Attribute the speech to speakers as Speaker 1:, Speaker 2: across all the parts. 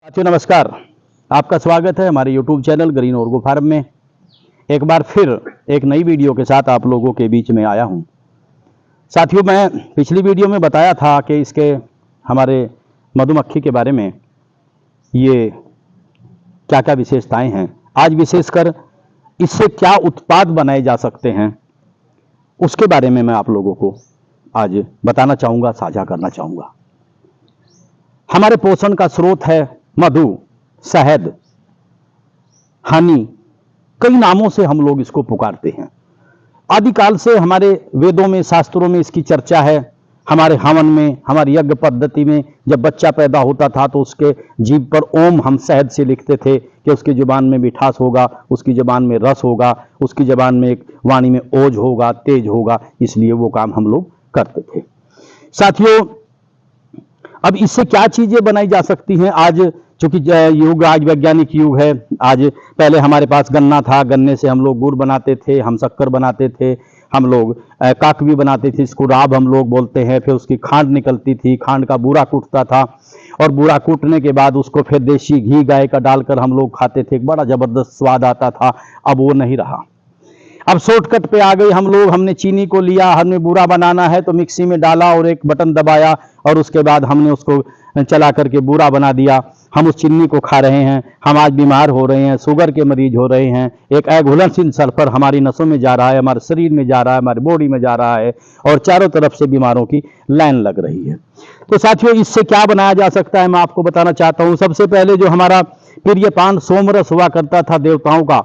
Speaker 1: साथियों नमस्कार। आपका स्वागत है हमारे YouTube चैनल ग्रीन ऑर्गो फार्म में। एक बार फिर एक नई वीडियो के साथ आप लोगों के बीच में आया हूं। साथियों, मैं पिछली वीडियो में बताया था कि इसके हमारे मधुमक्खी के बारे में ये क्या क्या विशेषताएं हैं। आज विशेषकर इससे क्या उत्पाद बनाए जा सकते हैं उसके बारे में मैं आप लोगों को आज बताना चाहूँगा, साझा करना चाहूँगा। हमारे पोषण का स्रोत है मधु, शहद, हनी, कई नामों से हम लोग इसको पुकारते हैं। आदिकाल से हमारे वेदों में, शास्त्रों में इसकी चर्चा है। हमारे हवन में, हमारी यज्ञ पद्धति में जब बच्चा पैदा होता था तो उसके जीभ पर ओम हम शहद से लिखते थे कि उसकी जुबान में मिठास होगा, उसकी जुबान में रस होगा, उसकी जुबान में एक वाणी में ओज होगा, तेज होगा। इसलिए वो काम हम लोग करते थे। साथियों, अब इससे क्या चीजें बनाई जा सकती हैं? आज चूंकि युग आज वैज्ञानिक युग है। आज पहले हमारे पास गन्ना था, गन्ने से हम लोग गुड़ बनाते थे, हम शक्कर बनाते थे, हम लोग काक भी बनाते थे, इसको राब हम लोग बोलते हैं। फिर उसकी खांड निकलती थी, खांड का बूरा कूटता था और बूरा कूटने के बाद उसको फिर देसी घी गाय का डालकर हम लोग खाते थे। बड़ा जबरदस्त स्वाद आता था। अब वो नहीं रहा। अब शॉर्टकट पे आ गई हम लोग। हमने चीनी को लिया, हमने बूरा बनाना है तो मिक्सी में डाला और एक बटन दबाया और उसके बाद हमने उसको चला करके बूरा बना दिया। हम उस चीनी को खा रहे हैं। हम आज बीमार हो रहे हैं, शुगर के मरीज हो रहे हैं। एक अघुलनशील सल्फर हमारी नसों में जा रहा है, हमारे शरीर में जा रहा है, हमारी बॉडी में जा रहा है और चारों तरफ से बीमारों की लाइन लग रही है। तो साथियों, इससे क्या बनाया जा सकता है मैं आपको बताना चाहता हूँ। सबसे पहले जो हमारा प्रियपान सोमरस हुआ करता था देवताओं का,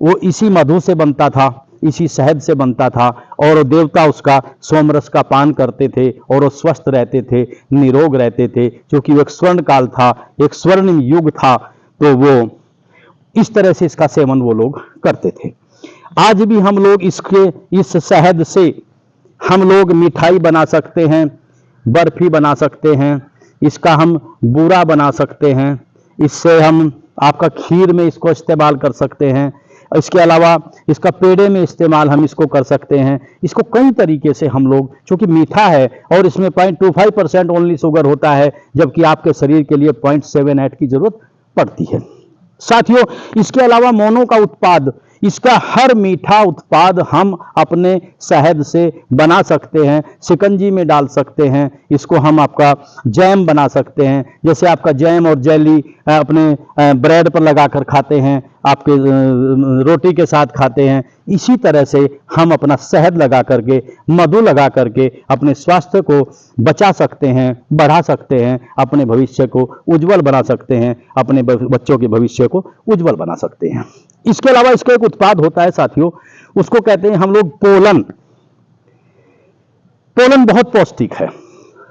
Speaker 1: वो इसी मधु से बनता था, इसी शहद से बनता था और देवता उसका सोमरस का पान करते थे और वो स्वस्थ रहते थे, निरोग रहते थे। क्योंकि वो एक स्वर्ण काल था, एक स्वर्णिम युग था। तो वो इस तरह से इसका सेवन वो लोग करते थे। आज भी हम लोग इस शहद से हम लोग मिठाई बना सकते हैं, बर्फी बना सकते हैं, इसका हम बूरा बना सकते हैं, इससे हम आपका खीर में इसको इस्तेमाल कर सकते हैं। इसके अलावा इसका पेड़े में इस्तेमाल हम इसको कर सकते हैं। इसको कई तरीके से हम लोग, चूंकि मीठा है और इसमें 0.25% ओनली शुगर होता है, जबकि आपके शरीर के लिए 0.78 की जरूरत पड़ती है। साथियों, इसके अलावा मोनो का उत्पाद, इसका हर मीठा उत्पाद हम अपने शहद से बना सकते हैं, शिकंजी में डाल सकते हैं। इसको हम आपका जैम बना सकते हैं। जैसे आपका जैम और जेली अपने ब्रेड पर लगाकर खाते हैं, आपके रोटी के साथ खाते हैं, इसी तरह से हम अपना शहद लगा करके, मधु लगा करके अपने स्वास्थ्य को बचा सकते हैं, बढ़ा सकते हैं, अपने भविष्य को उज्जवल बना सकते हैं, अपने बच्चों के भविष्य को उज्जवल बना सकते हैं। इसके अलावा इसका एक उत्पाद होता है साथियों, उसको कहते हैं हम लोग पोलन। पोलन बहुत पौष्टिक है,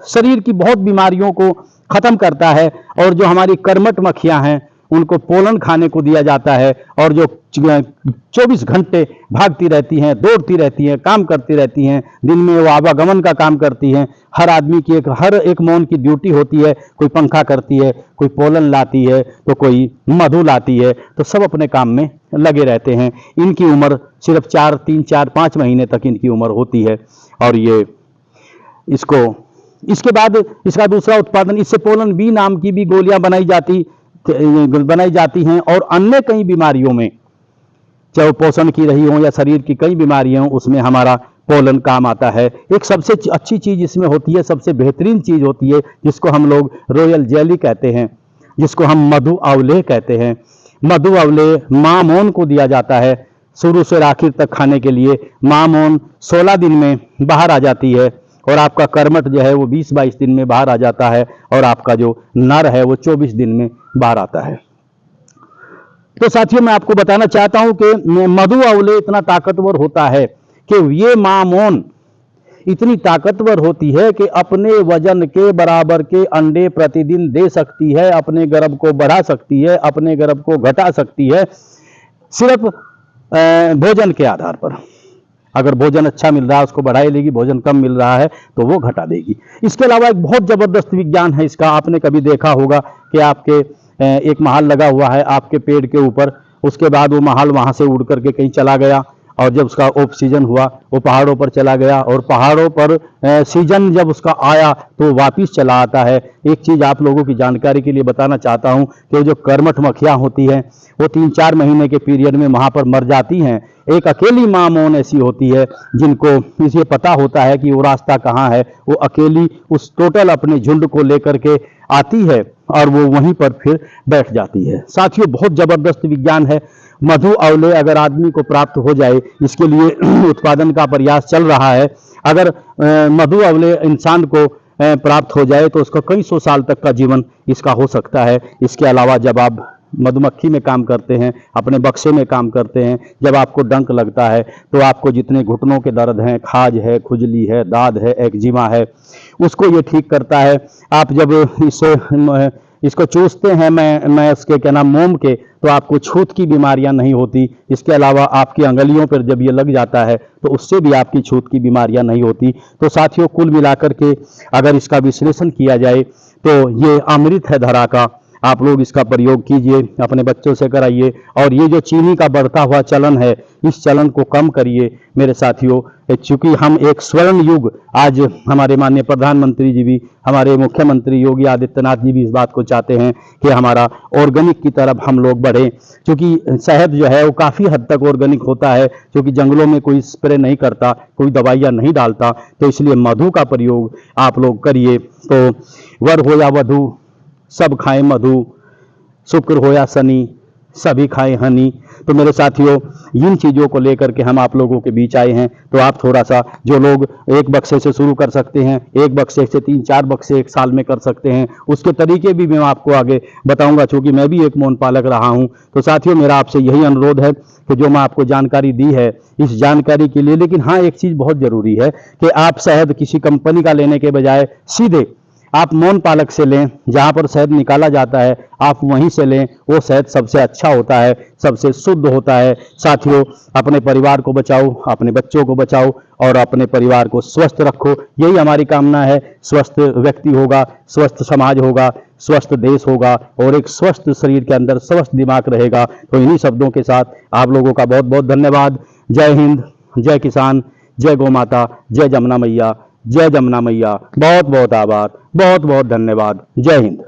Speaker 1: शरीर की बहुत बीमारियों को खत्म करता है और जो हमारी कर्मठ मक्खियां हैं उनको पोलन खाने को दिया जाता है। और जो 24 घंटे भागती रहती हैं, दौड़ती रहती हैं, काम करती रहती हैं, दिन में वो आवागमन का काम करती हैं। हर आदमी की हर एक मौन की ड्यूटी होती है। कोई पंखा करती है, कोई पोलन लाती है, तो कोई मधु लाती है। तो सब अपने काम में लगे रहते हैं। इनकी उम्र सिर्फ 3-4-5 महीने तक इनकी उम्र होती है। और ये इसके बाद इसका दूसरा उत्पादन, इससे पोलन बी नाम की भी गोलियां बनाई जाती हैं और अन्य कई बीमारियों में, चाहे पोषण की रही हो या शरीर की कई बीमारियां हो, उसमें हमारा पोलन काम आता है। एक सबसे अच्छी चीज इसमें होती है, सबसे बेहतरीन चीज होती है, जिसको हम लोग रॉयल जेली कहते हैं, जिसको हम मधु अवलेह कहते हैं। मधु अवलेह माँ मोन को दिया जाता है शुरू से आखिर तक खाने के लिए। माँ मोन 16 दिन में बाहर आ जाती है और आपका कर्मठ जो है वो 20-22 दिन में बाहर आ जाता है और आपका जो नर है वो 24 दिन में बाहर आता है। तो साथियों, मैं आपको बताना चाहता हूं कि मधु अवलेह इतना ताकतवर होता है कि ये मामोन इतनी ताकतवर होती है कि अपने वजन के बराबर के अंडे प्रतिदिन दे सकती है, अपने गर्भ को बढ़ा सकती है, अपने गर्भ को घटा सकती है, सिर्फ भोजन के आधार पर। अगर भोजन अच्छा मिल रहा है उसको बढ़ा लेगी, भोजन कम मिल रहा है तो वो घटा देगी। इसके अलावा एक बहुत जबरदस्त विज्ञान है इसका। आपने कभी देखा होगा कि आपके एक महाल लगा हुआ है आपके पेड़ के ऊपर, उसके बाद वो महाल वहां से उड़ करके कहीं चला गया और जब उसका ऑफ सीजन हुआ वो पहाड़ों पर चला गया, और पहाड़ों पर सीजन जब उसका आया तो वापिस चला आता है। एक चीज़ आप लोगों की जानकारी के लिए बताना चाहता हूं कि जो कर्मठ मक्खियां होती हैं वो 3-4 महीने के पीरियड में वहां पर मर जाती हैं। एक अकेली माँ मौन ऐसी होती है जिनको इसे पता होता है कि वो रास्ता कहाँ है, वो अकेली उस टोटल अपने झुंड को लेकर के आती है और वो वहीं पर फिर बैठ जाती है। साथियों, बहुत जबरदस्त विज्ञान है। मधु अवले अगर आदमी को प्राप्त हो जाए, इसके लिए उत्पादन का प्रयास चल रहा है। अगर मधु अवले इंसान को प्राप्त हो जाए तो उसका कई सौ साल तक का जीवन इसका हो सकता है। इसके अलावा जब आप मधुमक्खी में काम करते हैं, अपने बक्से में काम करते हैं, जब आपको डंक लगता है तो आपको जितने घुटनों के दर्द हैं, खाज है, खुजली है, दाद है, एक्जिमा है, उसको ये ठीक करता है। आप जब इसको चूसते हैं मैं इसके क्या नाम मोम के, तो आपको छूत की बीमारियां नहीं होती। इसके अलावा आपकी अंगुलियों पर जब ये लग जाता है तो उससे भी आपकी छूत की बीमारियां नहीं होती। तो साथियों, कुल मिलाकर के अगर इसका विश्लेषण किया जाए तो ये अमृत है धरा का। आप लोग इसका प्रयोग कीजिए, अपने बच्चों से कराइए, और ये जो चीनी का बढ़ता हुआ चलन है, इस चलन को कम करिए मेरे साथियों। चूंकि हम एक स्वर्ण युग, आज हमारे माननीय प्रधानमंत्री जी भी, हमारे मुख्यमंत्री योगी आदित्यनाथ जी भी इस बात को चाहते हैं कि हमारा ऑर्गेनिक की तरफ हम लोग बढ़ें। क्योंकि शहद जो है वो काफ़ी हद तक ऑर्गेनिक होता है, क्योंकि जंगलों में कोई स्प्रे नहीं करता, कोई दवाइयाँ नहीं डालता। तो इसलिए मधु का प्रयोग आप लोग करिए। तो वर हो या वधु, सब खाएं मधु, शुक्र हो या शनि, सभी खाएं हनी। तो मेरे साथियों, इन चीज़ों को लेकर के हम आप लोगों के बीच आए हैं। तो आप थोड़ा सा, जो लोग एक बक्से से शुरू कर सकते हैं, एक बक्से से 3-4 बक्से एक साल में कर सकते हैं, उसके तरीके भी मैं आपको आगे बताऊंगा, क्योंकि मैं भी एक मौन पालक रहा हूं। तो साथियों, मेरा आपसे यही अनुरोध है कि जो मैं आपको जानकारी दी है, इस जानकारी के लिए, लेकिन हाँ, एक चीज़ बहुत ज़रूरी है कि आप शहद किसी कंपनी का लेने के बजाय सीधे आप मौन पालक से लें। जहाँ पर शहद निकाला जाता है आप वहीं से लें, वो शहद सबसे अच्छा होता है, सबसे शुद्ध होता है। साथियों, अपने परिवार को बचाओ, अपने बच्चों को बचाओ और अपने परिवार को स्वस्थ रखो, यही हमारी कामना है। स्वस्थ व्यक्ति होगा, स्वस्थ समाज होगा, स्वस्थ देश होगा, और एक स्वस्थ शरीर के अंदर स्वस्थ दिमाग रहेगा। तो इन्हीं शब्दों के साथ आप लोगों का बहुत बहुत धन्यवाद। जय हिंद, जय किसान, जय गौ माता, जय जमुना मैया, जय जमुना मैया। बहुत बहुत आभार, बहुत बहुत धन्यवाद। जय हिंद।